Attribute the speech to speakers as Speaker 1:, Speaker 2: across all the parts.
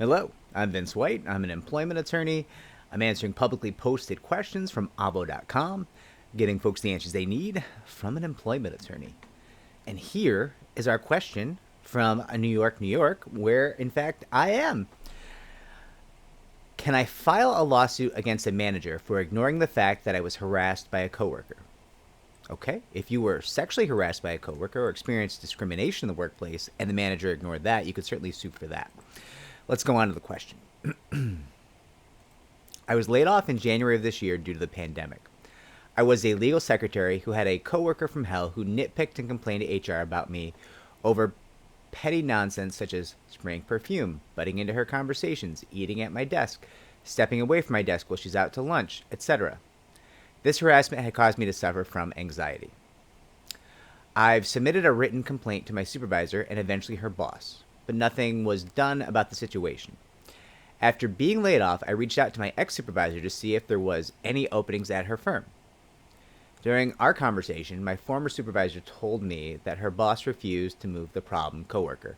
Speaker 1: Hello, I'm Vince White. I'm an employment attorney. I'm answering publicly posted questions from avo.com, getting folks the answers they need from an employment attorney. And here is our question from New York, New York, where in fact I am. Can I file a lawsuit against a manager for ignoring the fact that I was harassed by a coworker? Okay, if you were sexually harassed by a coworker or experienced discrimination in the workplace and the manager ignored that, you could certainly sue for that. Let's go on to the question. I was laid off in January of this year due to the pandemic. I was a legal secretary who had a coworker from hell who nitpicked and complained to HR about me over petty nonsense such as spraying perfume, butting into her conversations, eating at my desk, stepping away from my desk while she's out to lunch, etc. This harassment had caused me to suffer from anxiety. I've submitted a written complaint to my supervisor and eventually her boss, but nothing was done about the situation. After being laid off, I reached out to my ex-supervisor to see if there was any openings at her firm. During our conversation, my former supervisor told me that her boss refused to move the problem coworker,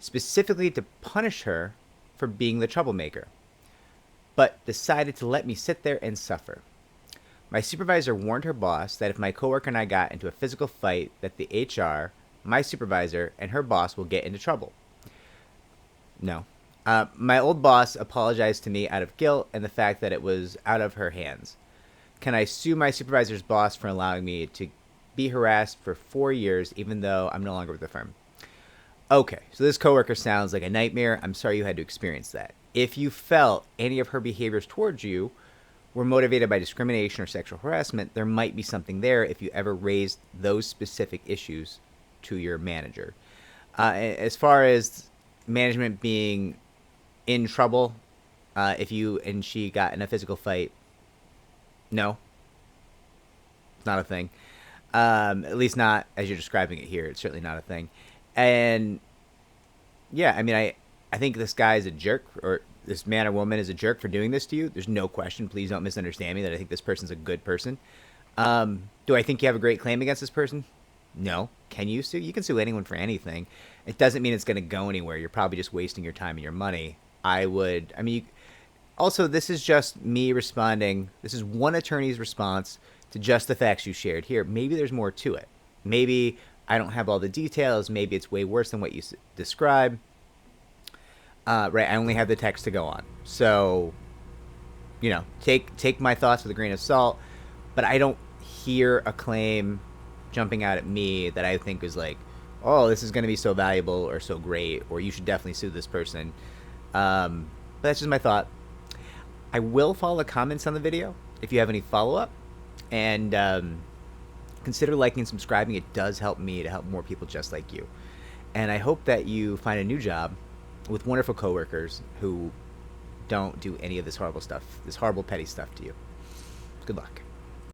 Speaker 1: specifically to punish her for being the troublemaker, but decided to let me sit there and suffer. My supervisor warned her boss that if my coworker and I got into a physical fight, that the HR, my supervisor, and her boss will get into trouble. No. My old boss apologized to me out of guilt and the fact that it was out of her hands. Can I sue my supervisor's boss for allowing me to be harassed for 4 years even though I'm no longer with the firm? Okay, so this coworker sounds like a nightmare. I'm sorry you had to experience that. If you felt any of her behaviors towards you were motivated by discrimination or sexual harassment, there might be something there if you ever raised those specific issues to your manager. As far as management being in trouble, if you and she got in a physical fight, no, it's not a thing. At least not as you're describing it here. It's certainly not a thing. And yeah, I mean, I think this guy is a jerk, or this man or woman is a jerk for doing this to you. There's no question. Please don't misunderstand me that I think this person's a good person. Do I think you have a great claim against this person? No. Can you sue? You can sue anyone for anything. It doesn't mean it's going to go anywhere. You're probably just wasting your time and your money. Also, this is just me responding. This is one attorney's response to just the facts you shared here. Maybe there's more to it. Maybe I don't have all the details. Maybe it's way worse than what you describe. Right, I only have the text to go on. So, take my thoughts with a grain of salt. But I don't hear a claim jumping out at me that I think is like, oh, this is going to be so valuable or so great, or you should definitely sue this person. But that's just my thought. I will follow the comments on the video if you have any follow-up. And consider liking and subscribing. It does help me to help more people just like you. And I hope that you find a new job with wonderful coworkers who don't do any of this horrible stuff, this horrible petty stuff to you. Good luck.